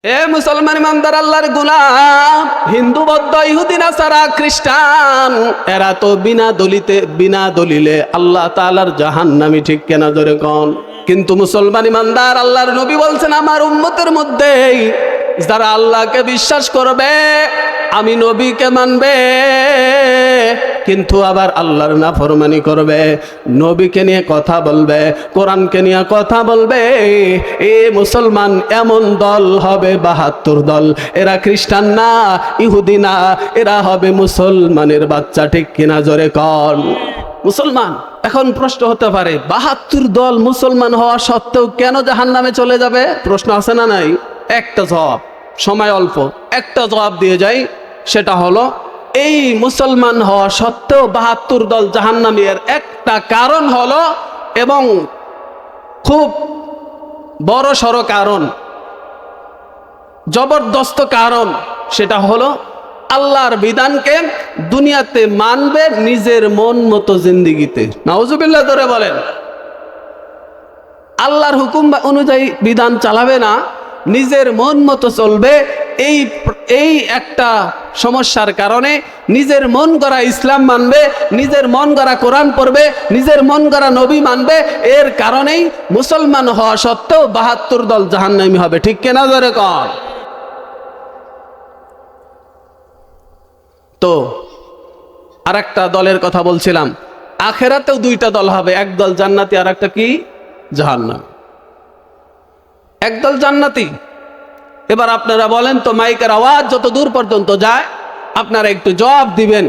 এ মুসলমান ইমানদার আল্লাহর গোলাম, হিন্দু বৌদ্ধ ইহুদি নাসারা খ্রিস্টান, এরা তো বিনা দলিলে আল্লাহ তাআলার জাহান্নামী, ঠিক কেনা জোরে কোন? কিন্তু মুসলমান ইমানদার আল্লাহর নবী বলছেন, আমার উম্মতের মধ্যেই যারা আল্লাহকে বিশ্বাস করবে, আমি নবীকে মানবে, কিন্তু আবার আল্লাহর নাফরমানি করবে, নবীকে নিয়ে কথা বলবে, কোরআনকে নিয়ে কথা বলবে, এ মুসলমান এমন দল হবে ৭২ দল। এরা খ্রিস্টান না, ইহুদি না, এরা হবে মুসলমানের বাচ্চা, ঠিক কিনা জোরে কর? মুসলমান। এখন প্রশ্ন হতে পারে, ৭২ দল মুসলমান হওয়া সত্ত্বেও কেন জাহান্নামে চলে যাবে? প্রশ্ন আছে না নাই? একটা জবাব, সময় অল্প, একটা জবাব দিয়ে যাই। সেটা হলো, এই মুসলমান হওয়া সত্ত্বেও ৭২ দল জাহান্নামী এর একটা কারণ হলো, এবং খুব বড় সড়ো কারণ, জবরদস্ত কারণ, সেটা হলো আল্লাহর বিধানকে দুনিয়াতে মানবে নিজের মন মতো জিন্দিগিতে। নাউজুবিল্লাহ ধরে বলেন। আল্লাহর হুকুম অনুযায়ী বিধান চালাবে না, নিজের মন মতো চলবে। এই একটা সমস্যার কারণে নিজের মন গড়া ইসলাম মানবে, নিজের মন গড়া কোরআন পড়বে, নিজের মন গড়া নবী মানবে। এর কারণেই মুসলমান হওয়া সত্ত্বেও ৭২ দল জাহান্নামী হবে, ঠিক কিনা জোরে কর? তো আরেকটা দলের কথা বলছিলাম, আখেরাতেও দুইটা দল হবে, এক দল জান্নাতি আর একটা কি? জাহান্নামী। একদল জান্নাতি। এবার আপনারা বলেন তো, মাইকের আওয়াজ যত দূর পর্যন্ত যায় আপনারা একটু জবাব দিবেন,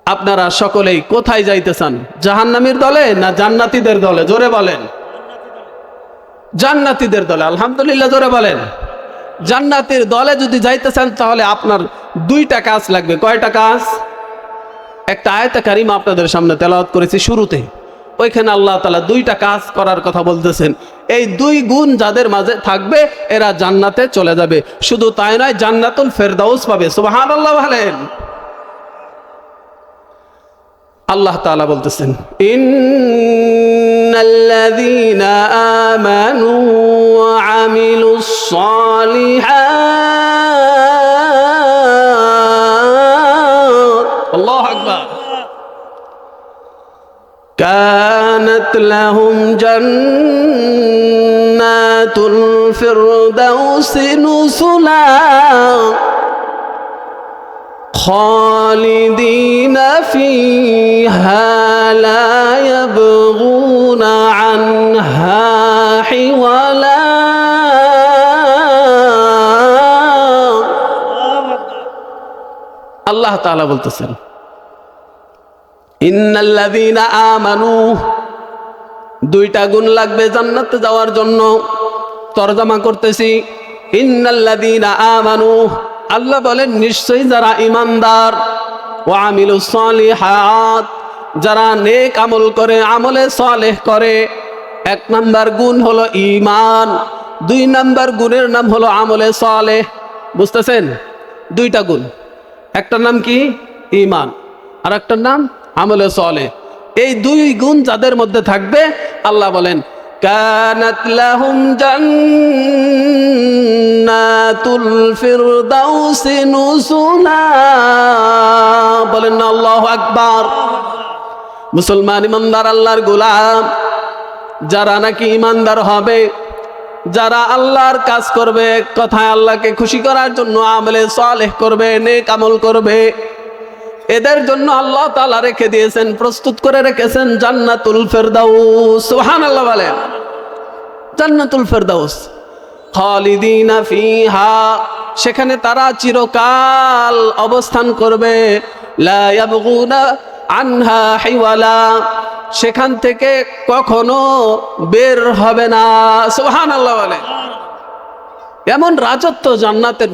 আপনারা সকলেই কোথায় যাইতে চান? জাহান্নামীর দলে না জান্নাতীদের দলে? জোরে বলেন। জান্নাতীদের দলে। আলহামদুলিল্লাহ, জোরে বলেন। জান্নাতের দলে যদি যাইতে চান তাহলে আপনার দুইটা কাজ লাগবে। কয়টা কাজ? একটা আয়াতে কারিমা আপনাদের সামনে তেলাওয়াত করেছি শুরুতে, ওইখানে আল্লাহ তাআলা দুইটা কাজ করার কথা বলতেছেন। এই দুই গুণ যাদের মাঝে থাকবে এরা জান্নাতে চলে যাবে। শুধু তাই নয়, জান্নাতুল ফেরদাউস পাবে। সুবহানাল্লাহ বলেন। আল্লাহ তাআলা বলতেছেন, ইন্নাল্লাযীনা আমানু ওয়া আমিলুস সালিহাত, আল্লাহু আকবার, কানাত লাহুম জান্নাতুল ফিরদাউসি নুসুলা খালিদিনা ফিহা লা ইয়াবগুনা আনহা হিওয়ালা। আল্লাহ তাআলা বলতেছেন, ইন্নাল্লাযীনা আমানু, দুইটা গুণ লাগবে জান্নাতে যাওয়ার জন্য। তরজমা করতেছি, ইন্নাল্লাযীনা আমানু, আল্লাহ বলেন নিশ্চয়ই যারা ঈমানদার, ওয়া আমিলুস সালিহাত, যারা নেক আমল করে, আমলে সালেহ করে। এক নাম্বার গুণ হলো ঈমান, দুই নাম্বার গুণের নাম হলো আমলে সালেহ। বুঝতেছেন? দুইটা গুণ, একটা নাম কি? ঈমান, আর একটার নাম আমলে সালেহ। এই দুই গুণ যাদের মধ্যে থাকবে, আল্লাহ বলেন কানাত লাহুম জান্নাতুল ফিরদাউসি নুসুলা। বলেন না আল্লাহু আকবার। মুসলমান ইমানদার আল্লাহর গোলাম যারা নাকি ইমানদার হবে, যারা আল্লাহর কাজ করবে, কথায় আল্লাহকে খুশি করার জন্য আমলে সালেহ করবে, নেক আমল করবে, এদের জন্য আল্লাহ তাআলা রেখে দিয়েছেন, প্রস্তুত করে রেখেছেন জান্নাতুল ফেরদাউস। সুবহানাল্লাহ বলেন। জান্নাতুল ফেরদাউস, খালিদিনা ফিহা, সেখানে তারা চিরকাল অবস্থান করবে, লা ইয়াবগুনা আনহা হিওয়ালা, সেখান থেকে কখনো বের হবে না। সুবহানাল্লাহ বলেন। এমন রাজত্ব জান্নাতের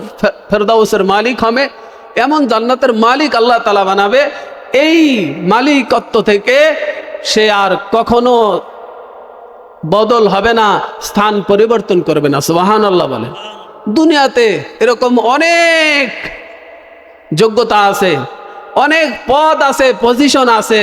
ফেরদাউসের মালিক হবে, এমন জান্নাতের মালিক আল্লাহ তাআলা বানাবে, এই মালিকত্ব থেকে সে আর কখনো বদল হবে না, স্থান পরিবর্তন করবে না। সুবহানাল্লাহ বলে। দুনিয়াতে এরকম অনেক যোগ্যতা আছে, অনেক পদ আছে, পজিশন আছে,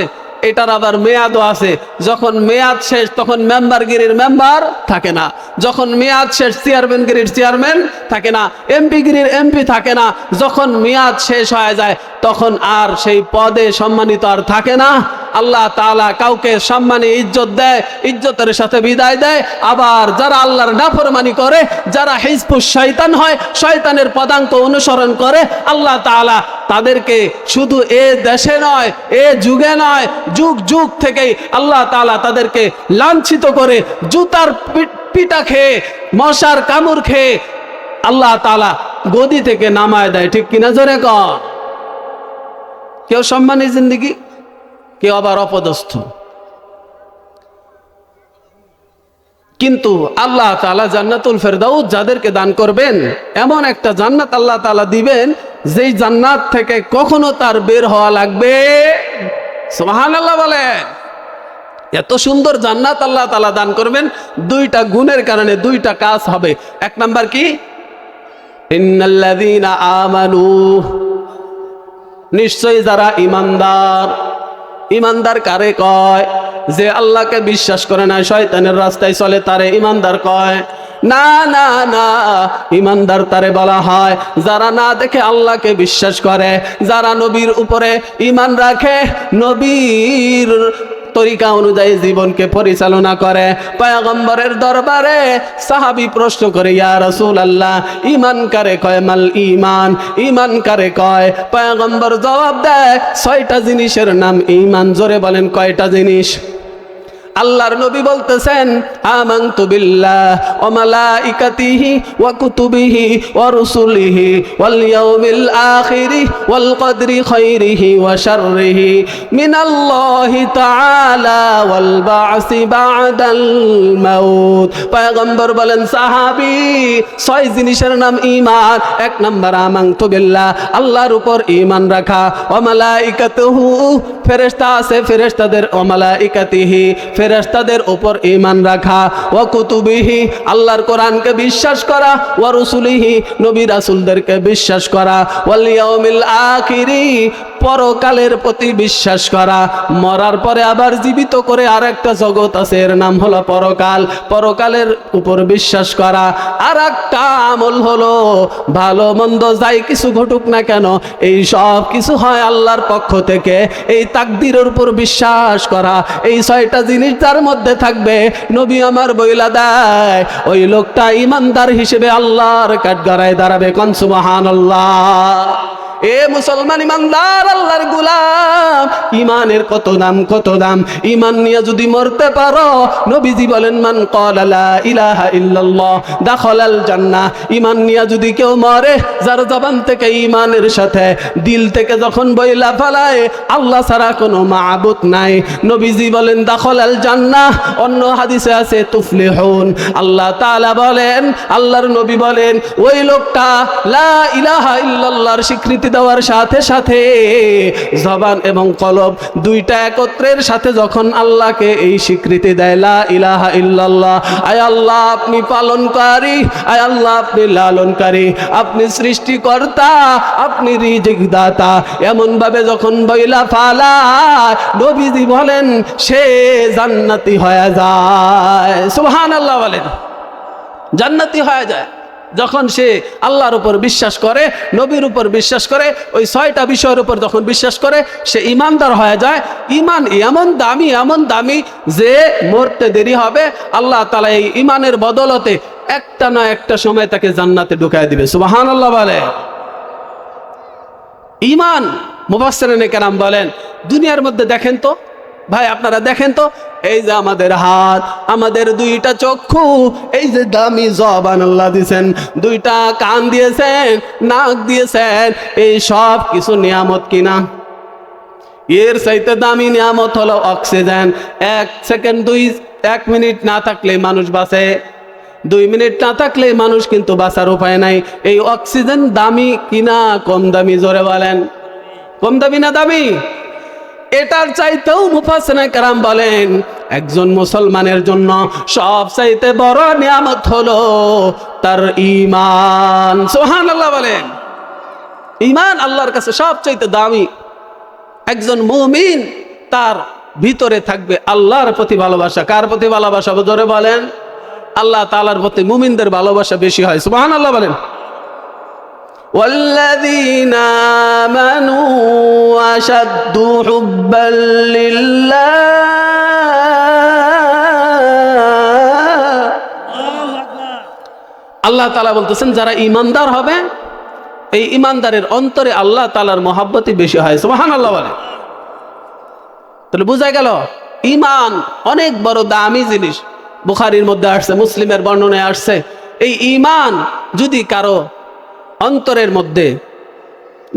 এটার আবার মেয়াদও আছে। যখন মেয়াদ শেষ তখন মেম্বারগিরির মেম্বার থাকে না, যখন মেয়াদ শেষ চেয়ারম্যানগিরির চেয়ারম্যান থাকে না, এমপিগিরির এমপি থাকে না। যখন মেয়াদ শেষ হয়ে যায় তখন আর সেই পদে সম্মানিত আর থাকে না। আল্লাহ তাআলা কাউকে সম্মানে ইজ্জত দেয়, ইজ্জতের সাথে বিদায় দেয়। আবার যারা আল্লাহর নাফরমানি করে, যারা হিজবুশ শয়তান হয়, শয়তানের পদাঙ্ক অনুসরণ করে, আল্লাহ তাআলা তাদেরকে শুধু এ দেশে নয়, এ যুগে নয়, যুগ যুগ থেকেই আল্লাহ তাআলা তাদেরকে লাঞ্ছিত করে জুতার পিটা খেয়ে, মশার কামড় খেয়ে আল্লাহ তাআলা গদি থেকে নামায় দেয়। ঠিক কিনা জোরে কর? কেউ সম্মানী জিন্দেগি, কেউ আবার অপদস্থ। কিন্তু আল্লাহ তাআলা জান্নাতুল ফেরদাউস যাদেরকে দান করবেন, এমন একটা জান্নাত আল্লাহ তাআলা দিবেন যেই জান্নাত থেকে কখনো তার বের হওয়া লাগবে। সুবহানাল্লাহ বলে। এত সুন্দর জান্নাত আল্লাহ তাআলা দান করবেন, দুইটা গুণের কারণে দুইটা কাজ হবে। এক নাম্বার কি? ইন্নাল্লাযীনা আমানু, নিশ্চয়ই যারা ঈমানদার। ঈমানদার কারে কয়? যে আল্লাহকে বিশ্বাস করে না, শয়তানের রাস্তায় চলে, তারে ঈমানদার কয় না। না না, ঈমানদার তারে বলা হয় যারা না দেখে আল্লাহকে বিশ্বাস করে, যারা নবীর উপরে ঈমান রাখে, নবীর তরিকা অনুযায়ী জীবনকে পরিচালনা করে। পয়গম্বরের দরবারে সাহাবী প্রশ্ন করে, ইয়া রাসূলুল্লাহ, ঈমান কারে কয়? মাল ঈমান, ঈমান কারে কয়? পয়গম্বর জবাব দেয়, 6টা জিনিসের নাম ঈমান। জোরে বলেন, কয়টা জিনিস? আল্লাহর নবী বলতেছেন, আমানতু বিল্লাহ ওয়া মালাইকাতিহি ওয়া কুতুবিহি ওয়া রুসুলিহি ওয়াল ইয়াউমিল আখিরি ওয়াল কদরি খাইরিহি ওয়া শাররিহি মিনাল্লাহি তাআলা ওয়াল বা'সি বা'দাল মাউত। পয়গম্বর বলেন, সাহাবী, 6 জিনিসের নাম ঈমান। 1 নাম্বার আমানতু বিল্লাহ, আল্লাহর উপর ঈমান রাখা। ওয়া মালাইকাতুহু, ফেরেশতা আছে, ফেরেশতাদের, ওয়া মালাইকাতিহি, ফেরেশতাদের উপর ঈমান রাখা। ওয়া কুতুবিহি, আল্লাহর কোরআনকে বিশ্বাস করা। ওয়া রুসুলিহি, নবী রাসূলদেরকে বিশ্বাস করা। ওয়াল ইয়াউমিল আখিরি, পরকালের প্রতি বিশ্বাস করা। মরার পরে আবার জীবিত করে আরেকটা জগৎ আছে, এর নাম হলো পরকাল। পরকালের উপর বিশ্বাস করা। আর একটা আমল হলো, ভালো মন্দ যাই কিছু ঘটুক না কেন, এই সব কিছু হয় আল্লাহর পক্ষ থেকে, এই তাকদীরের উপর বিশ্বাস করা। এই 6টা জিনিস যার মধ্যে থাকবে, নবী আমার বইলা দেয়, ওই লোকটা ঈমানদার হিসেবে আল্লাহর কাঠগড়ায় দাঁড়াবে। কোন সুবহানাল্লাহ। এ মুসলমান ঈমানদার, আল্লাহর গোলাম, ঈমানের কত দাম, কত দাম। ঈমান নিয়ে যদি মরতে পারো, নবীজি বলেন, মান ক্বালা লা ইলাহা ইল্লাল্লাহ দাখালাল জান্নাহ। ঈমান নিয়ে যদি কেউ মরে, যার জবান থেকে ঈমানের সাথে দিল থেকে যখন বইলা ফেলায় আল্লাহ ছাড়া কোনো মাবুদ নাই, নবীজি বলেন দাখালাল জান্নাহ। অন্য হাদিসে আছে তুফলিহুন। আল্লাহ তাআলা বলেন, আল্লাহর নবী বলেন, ওই লোকটা লা ইলাহা ইল্লাল্লাহর স্বীকৃতি দেওয়ার সাথে সাথে জবান এবং কলব দুইটা একত্রের সাথে যখন আল্লাহকে এই স্বীকৃতি দেয়, লা ইলাহা ইল্লাল্লাহ, আয় আল্লাহ আপনি পালনকারী, আয় আল্লাহ আপনি লালনকারী, আপনি সৃষ্টিকর্তা, আপনি রিজিক দাতা, এমন ভাবে যখন বইলা ফালায়, নবীজি বলেন সে জান্নাতি হয়ে যায়। সুবহানাল্লাহ বলেন, জান্নাতি হয়ে যায় যখন সে আল্লাহর উপর বিশ্বাস করে, নবীর উপর বিশ্বাস করে, ওই 6টা বিষয়ের উপর যখন বিশ্বাস করে, সে ঈমানদার হয়ে যায়। ঈমান এমন দামি, এমন দামি যে মরতে দেরি হবে, আল্লাহ তাআলা এই ঈমানের বদলতে একটা না একটা সময় তাকে জান্নাতে ঢুকায় দিবে। সুবহানাল্লাহ বলে। ঈমান, মুফাসসিরিনে কেরাম বলেন, দুনিয়ার মধ্যে দেখেন তো ভাই, আপনারা দেখেন তো, এই যে আমাদের হাত, আমাদের 2টা চক্ষু, এই যে দামি জবান আল্লাহ দিয়েছেন, 2টা কান দিয়েছেন, নাক দিয়েছেন, এই সব কিছু নিয়ামত কিনা? এর চাইতে দামি নিয়ামত হলো অক্সিজেন। 1 সেকেন্ড 1 মিনিট না থাকলে মানুষ বাঁচে, 2 মিনিট না থাকলে মানুষ কিন্তু বাঁচার উপায় নাই। এই অক্সিজেন দামি কিনা কম দামি? জোরে বলেন, কম দামি না দামি? এটার চাইতেও মুফাসসিরিনে কেরাম বলেন, একজন মুসলমানের জন্য সবচাইতে বড় নিয়ামত হলো তার ঈমান। সুবহানাল্লাহ বলেন। ঈমান আল্লাহর কাছে সবচাইতে দামি। একজন মুমিন তার ভিতরে থাকবে আল্লাহর প্রতি ভালোবাসা। কার প্রতি ভালোবাসা? জোরে বলেন। আল্লাহ তাআলার প্রতি মুমিনদের ভালোবাসা বেশি হয়। সুবহানাল্লাহ বলেন। ওয়াল্লাযীনা আমানু আশাদ্দু হুব্বাল লিল্লাহ। আল্লাহ তাআলা বলতেছেন যারা ঈমানদার হবে এই ঈমানদারের অন্তরে আল্লাহ তাআলার মহব্বতই বেশি হয়। সুবহানাল্লাহ বলেন। তাহলে বোঝা গেল ঈমান অনেক বড় দামি জিনিস। বুখারীর মধ্যে আসছে, মুসলিমের বর্ণনায় আসছে, এই ঈমান যদি কারো অন্তরের মধ্যে,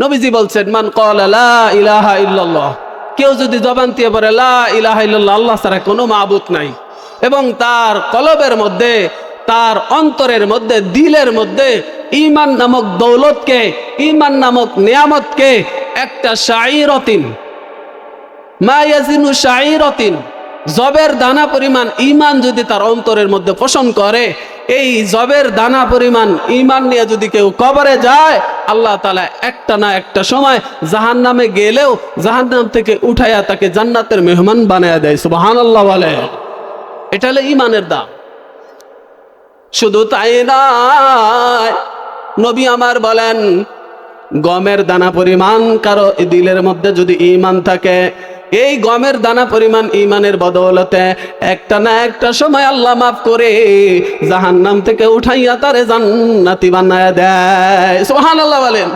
নবীজি বলছেন মান ক্বালা লা ইলাহা ইল্লাল্লাহ, কেউ যদি জবান দিয়ে বলে লা ইলাহা ইল্লাল্লাহ, আল্লাহ ছাড়া কোনো মাবুদ নাই, এবং তার কলবের মধ্যে, তার অন্তরের মধ্যে, দিলের মধ্যে ঈমান নামক দৌলতকে, ঈমান নামক নিয়ামতকে একটা শাঈরাতিন মা ইয়াজিনু শাঈরাতিন, জবের দানা পরিমাণ ঈমান যদি তার অন্তরের মধ্যে পোষণ করে, এই জবের দানা পরিমাণ ঈমান নিয়ে যদি কেউ কবরে যায়, আল্লাহ তাআলা একটা না একটা সময় জাহান্নামে গেলেও জাহান্নাম থেকে উঠাইয়া তাকে জান্নাতের মেহমান বানায়া দেয়। সুবহানাল্লাহ বলে। এটা হলো ঈমানের দাম। শুধু তাই নয়, নবী আমার বলেন গমের দানা পরিমাণ কারো দিলের মধ্যে যদি ঈমান থাকে, এই গমের দানা পরিমাণ ঈমানের বদৌলতে একটা না একটা সময় আল্লাহ মাফ করে জাহান্নাম থেকে উঠাইয়া তারে জান্নাতি বানায়া দেয়। সুবহানাল্লাহ বলেন।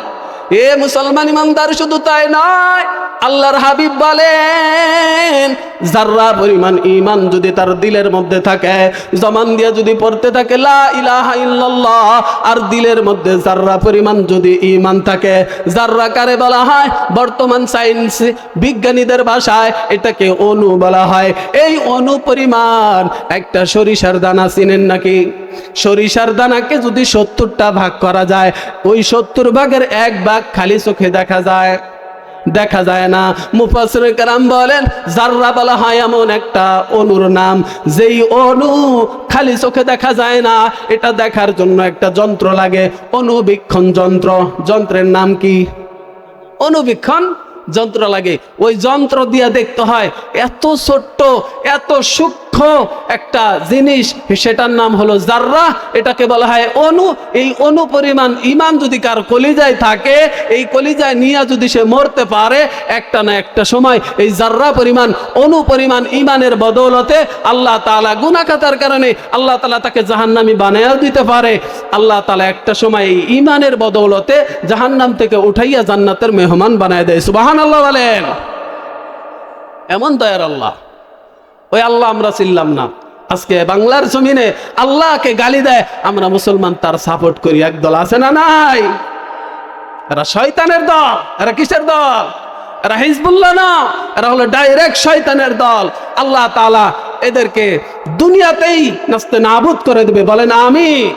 এ মুসলমান ইমানদার, শুধু তাই নয়, আল্লাহর হাবিব বলেন যাররা পরিমাণ ঈমান যদি তার দিলের মধ্যে থাকে, জবান দিয়ে যদি পড়তে থাকে লা ইলাহা ইল্লাল্লাহ, আর দিলের মধ্যে যাররা পরিমাণ যদি ঈমান থাকে, যাররা কারে বলা হয় বর্তমান সায়েন্স বিজ্ঞানীদের ভাষায় এটাকে অণু বলা হয়। এই অণু পরিমাণ একটা সরিষার দানা, চিনেন নাকি? সরিষার দানাকে যদি 70টা ভাগ করা যায়, ওই 70 ভাগের 1 ভাগ খালি চোখে দেখা যায়? দেখা যায় না। মুফাসসির কেরাম বলেন যাররা বলা হয় এমন একটা অণুর নাম, যেই অণু খালি চোখে দেখা যায় না, এটা দেখার জন্য একটা যন্ত্র লাগে, অণুবীক্ষণ যন্ত্র। যন্ত্রের নাম কি? অণুবীক্ষণ যন্ত্র লাগে। ওই যন্ত্র দিয়ে দেখতে হয় এত ছোট্ট, এত সূক্ষ্ম একটা জিনিস, সেটার নাম হলো জাররা, এটাকে বলা হয় অণু। এই অণু পরিমাণ ঈমান যদি কার কলিজায় থাকে, এই কলিজায় নিয়ে যদি সে মরতে পারে, একটা না একটা সময় এই জাররা পরিমাণ, অণু পরিমাণ ঈমানের বদৌলতে আল্লাহ তাআলা গুনাহ খাতার কারণে আল্লাহ তাআলা তাকে জাহান্নামী বানায়া দিতে পারে। আল্লাহ তাআলা একটা সময় এই ঈমানের বদৌলতে জাহান্নাম থেকে উঠাইয়া জান্নাতের মেহমান বানায় দেয়। সুবহানাল্লাহ বলেন। এমন দয়ার আল্লাহ। ওই আল্লাহ আমরা চিনলাম না। আজকে বাংলার জমিনে আল্লাহকে গালি দেয়, আমরা মুসলমান তার সাপোর্ট করি। একদল আছে না নাই? এরা শয়তানের দল। এরা কিসের দল? এরা হিজবুল্লাহ না, এরা হলো ডাইরেক্ট শয়তানের দল। আল্লাহ তাআলা এদেরকে দুনিয়াতেই নাস্তে নাবুদ করে দেবে। বলেন আমিন।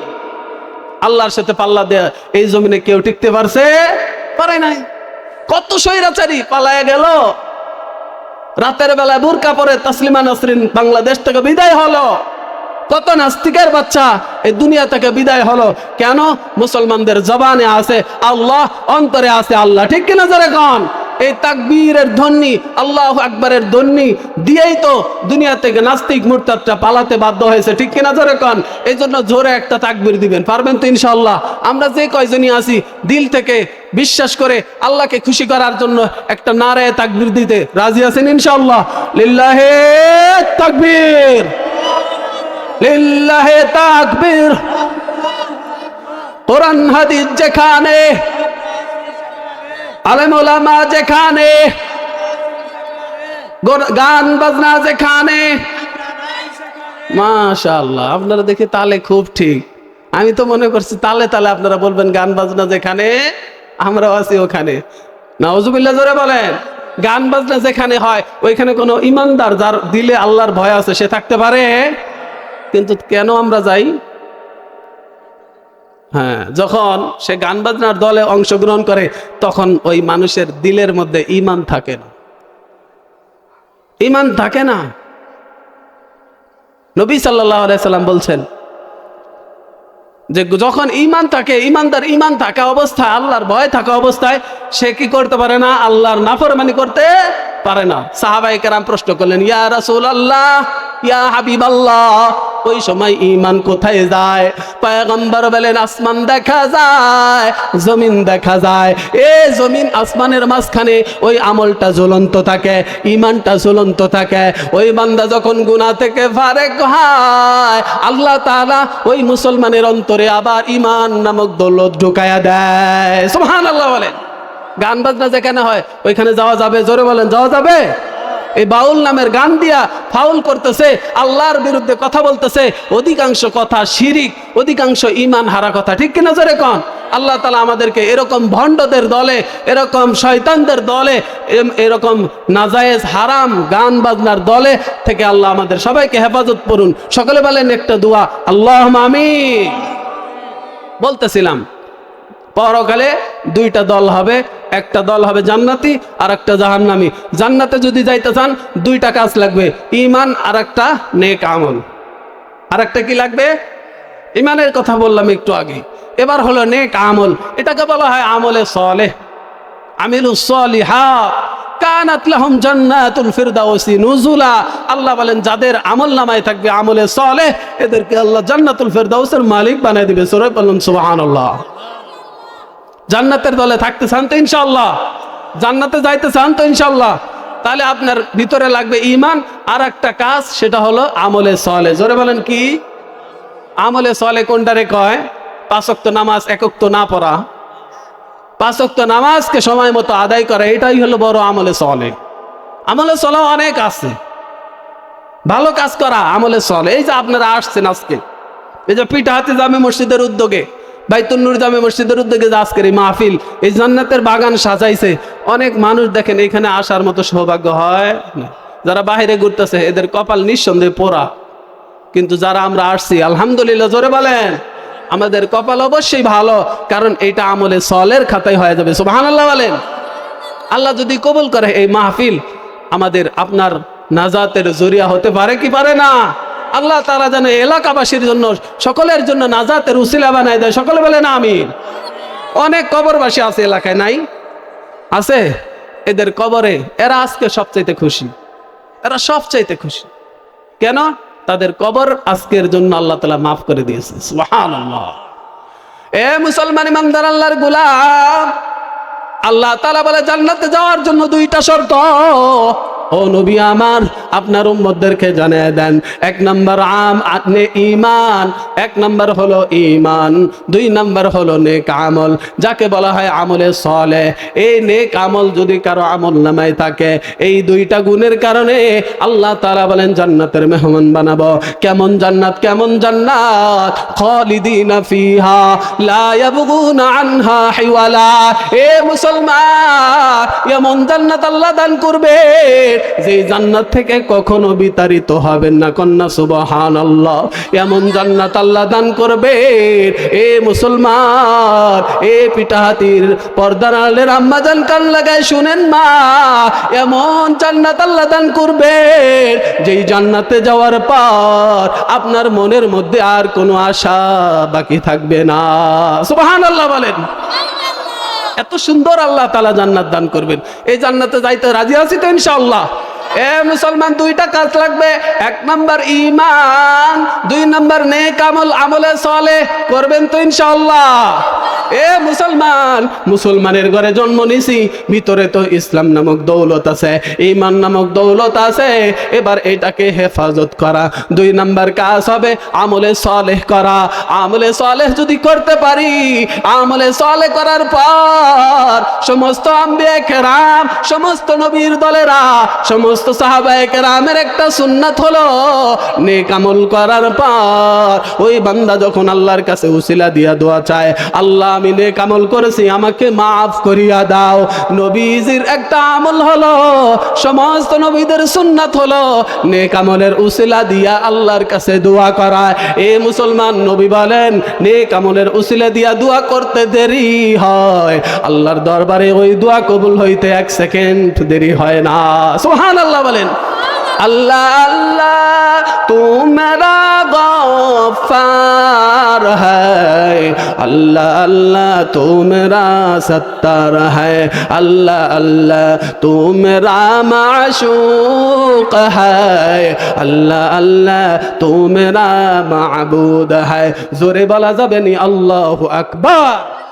আল্লাহর সাথে পাল্লা দেয়া এই জমিনে কেউ টিকতে পারছে? পারে নাই। কত স্বৈরাচারী পালায়া গেল। রাতের বেলায় বুরকা পরে তাসলিমা নাসরিন বাংলাদেশ থেকে বিদায় হলো। কত নাস্তিকের বাচ্চা এই দুনিয়া থেকে বিদায় হলো। কেন? মুসলমানদের জবানে আছে আল্লাহ, অন্তরে আছে আল্লাহ। ঠিক কিনা জোরে কোন? এই তাকবীরের ধ্বনি, আল্লাহু আকবারের ধ্বনি দিয়েই তো দুনিয়া থেকে নাস্তিক মুরতাদরা পালাতে বাধ্য হয়েছে। ঠিক কিনা জোরে কোন? এই জন্য জোরে একটা তাকবীর দিবেন। পারবেন তো ইনশাআল্লাহ? আমরা যে কয়জনই আছি দিল থেকে বিশ্বাস করে আল্লাহকে খুশি করার জন্য একটা নারায়ে তাকবীর দিতে রাজি আছেন ইনশাআল্লাহ? লিল্লাহি তাকবীর, লিল্লাহি তাকবীর। কোরআন হাদিস যেখানে, আলেম ওলামা যেখানে, গান বাজনা যেখানে, মাশাআল্লাহ। আপনারা দেখে তালে খুব ঠিক। আমি তো মনে করছি তালে তালে আপনারা বলবেন গান বাজনা যেখানে, আমরাও আছি ওখানে। নাউজুবিল্লাহ জোরে বলেন। গান বাজনা যেখানে হয় ওইখানে কোনো ইমানদার যার দিলে আল্লাহর ভয় আছে সে থাকতে পারে? কিন্তু কেন আমরা যাই? হ্যাঁ, যখন সে গান বাজনার দলে অংশগ্রহণ করে তখন ওই মানুষের দিলের মধ্যে ঈমান থাকে না। ঈমান থাকে না। নবী সাল্লাল্লাহু আলাইহি সাল্লাম বলছেন যে যখন ঈমান থাকে, ঈমানদার ঈমান থাকা অবস্থায়, আল্লাহর ভয় থাকা অবস্থায় সে কি করতে পারে না? আল্লাহর নাফরমানি করতে পারে না। সাহাবায়ে কেরাম প্রশ্ন করলেন, ইয়া রাসূলুল্লাহ, ইয়া হাবিবাল্লাহ, ওই সময় ঈমান কোথায় যায়? পয়গম্বর বলেন, আসমান দেখা যায়, জমিন দেখা যায়। এই জমিন আসমানের মাঝখানে ওই আমলটা ঝুলন্ত থাকে, ঈমানটা ঝুলন্ত থাকে। ওই বান্দা যখন গুনাহ থেকে ফারেক হয়, আল্লাহ তাআলা ওই মুসলমানের অন্তরে আবার ঈমান নামক দৌলত ঢুকায়া দেয়। সুবহানাল্লাহ বলেন। গান বাজনা যেখানে হয় ওইখানে যাওয়া যাবে? জোরে বলেন, যাওয়া যাবে? এই বাউল নামের গান দিয়া ফাউল করতেছে, আল্লাহর বিরুদ্ধে কথা বলতেছে, অধিকাংশ কথা শিরিক, অধিকাংশ ঈমান হারা কথা, ঠিক কিনা জোরে কোন? আল্লাহ তাআলা আমাদেরকে এরকম ভণ্ডদের দলে, এরকম শয়তানদের দলে, এরকম নাজায়েজ হারাম গান বাজনার দলে থেকে আল্লাহ আমাদের সবাইকে হেফাজত করুন। সকলে বলেন একটা দোয়া, আল্লাহুম্মা আমিন। বলতেছিলাম পরকালে দুইটা দল হবে, একটা দল হবে জান্নাতি আর একটা জাহান্নামী। জান্নাতে যদি যাইতে চান দুইটা কাজ লাগবে, ঈমান আর একটা নেক আমল। আর একটা কি লাগবে? ঈমানের কথা বললাম একটু আগে, এবার হলো নেক আমল। এটাকে বলা হয় আমলে সালেহ, আমিলুস সালিহাত কানাত লাহুম জান্নাতুল ফিরদাউসি নুজুলা। আল্লাহ বলেন, যাদের আমল নামায় থাকবে আমলে সালেহ, এদেরকে আল্লাহ জান্নাতুল ফিরদাউসের মালিক বানায় দিবে। সূরা বলুন সুবহানাল্লাহ। জান্নাতের দলে থাকতে চান তো ইনশাআল্লাহ? জান্নাতে যাইতে চান তো ইনশাআল্লাহ? তাহলে আপনার ভিতরে লাগবে ঈমান আর একটা কাজ, সেটা হলো আমলে সালেহ। জোরে বলেন কি? আমলে সালেহ কোনটারে কয়? 5 ওয়াক্ত নামাজ এক ওয়াক্ত না পড়া, 5 ওয়াক্ত নামাজকে সময় মতো আদায় করা, এটাই হলো বড় আমলে সালেহ। আমলে সালেহ অনেক আছে, ভালো কাজ করা আমলে সালেহ। এই যে আপনারা আসছেন আজকে, এই যে পিঠাহাটি জামে মসজিদের উদ্যোগে, বাইতুন নূর জামে মসজিদের উদ্যোগে যে আজকের এই মাহফিল, এই জান্নাতের বাগান সাজাইছে, অনেক মানুষ দেখেন এখানে আসার মতো সৌভাগ্য হয় না। যারা বাইরে ঘুরতেছে এদের কপাল নিঃসন্দেহে পোড়া, কিন্তু যারা আমরা আসছি আলহামদুলিল্লাহ, জোরে বলেন, আমাদের কপাল অবশ্যই ভালো, কারণ এটা আমলে সালেহের খাতায় হয়ে যাবে। সুবহানাল্লাহ বলেন। আল্লাহ যদি কবুল করে এই মাহফিল, আমাদের আপনার নাজাতের জরিয়া হতে পারে কি পারে না? আল্লাহ তাআলা যেন এলাকাবাসীর জন্য, সকলের জন্য নাজাতের উসিলা বানায় দেয়। সকলে বলেন আমিন। অনেক কবরবাসী আছে এলাকায়, নাই? আছে? এদের কবরে এরা আজকে সবচাইতে খুশি, এরা সবচাইতে খুশি। কেন? তাদের কবর আজকের জন্য আল্লাহ তাআলা মাফ করে দিয়েছে। সুবহানাল্লাহ। এ মুসলমান ইমানদার আল্লাহর গোলাম, আল্লাহ তাআলা বলে জান্নাতে যাওয়ার জন্য দুইটা শর্ত। ও নবী আমার, আপনার উম্মতদেরকে জানিয়ে দেন, 1 নাম্বার ঈমান, 1 নাম্বার হলো ঈমান, 2 নাম্বার হলো নেক আমল, যাকে বলা হয় আমলে সালেহ। এই নেক আমল যদি কারো আমল নামায় থাকে, এই দুইটা গুণের কারণে আল্লাহ তাআলা বলেন জান্নাতের মেহমান বানাবো। কেমন জান্নাত? কেমন জান্নাত? খালিদিনা ফিহা লা ইয়াবগুনা আনহা হিওয়ালা। এ মুসলমান, এমন জান্নাত আল্লাহ দান করবে যে জান্নাত থেকে কখনো বিতাড়িত হবেন না। কন্যা সুবহানাল্লাহ। এমন জান্নাত আল্লাহ দান করবে। এ মুসলমান, এ পিঠাহাতির পর্দার আড়ালের আম্মা জান, কান লাগায় শুনেন মা, এমন জান্নাত আল্লাহ দান করবে যেই জান্নাতে যাওয়ার পর আপনার মনের মধ্যে আর কোনো আশা বাকি থাকবে না। সুবহানাল্লাহ বলেন। এত সুন্দর আল্লাহ তাআলা জান্নাত দান করবেন। এই জান্নাতে যাইতে রাজি আছি তো ইনশাআল্লাহ? এ মুসলমান, দুইটা কাজ লাগবে, 1 নাম্বার ঈমান, 2 নাম্বার নেক আমল, আমলে সালেহ করবেন তো ইনশাআল্লাহ? এ মুসলমান, মুসলমানের ঘরে জন্ম নিছি, ভিতরে তো ইসলাম নামক দৌলত আছে, ঈমান নামক দৌলত আছে। এবার এটাকে হেফাজত করা। 2 নাম্বার কাজ হবে আমলে সালেহ করা। আমলে সালেহ যদি করতে পারি, আমলে সালেহ করার পর সমস্ত আম্বিয়া কেরাম, সমস্ত নবীর দলেরা, সমস্ত সাহাবায়ে কেরামের একটা সুন্নাত হলো, নেক আমল করার পর ওই বান্দা যখন আল্লাহর কাছে উসিলা দিয়া দোয়া চায়, আল্লাহ আমি নেক আমল করেছি, আমাকে মাফ করিয়া দাও। নবীজির একটা আমল হলো, সমস্ত নবীদের সুন্নাত হলো নেক আমলের উসিলা দিয়া আল্লাহর কাছে দোয়া করা। এ মুসলমান, নবী বলেন নেক আমলের উসিলা দিয়া দোয়া করতে দেরি হয়, আল্লাহর দরবারে ওই দোয়া কবুল হইতে 1 সেকেন্ড দেরি হয় না। সুবহানাল্লাহ বলেন। আল্লাহ আল্লাহ तू मेरा गफ्फार है। अल्लाह अल्लाह तू मेरा सत्तार है। अल्लाह अल्लाह तू मेरा माशूक है। अल्लाह अल्लाह तू मेरा माबूद है। जोरे बोला যাবে নি আল্লাহু আকবার।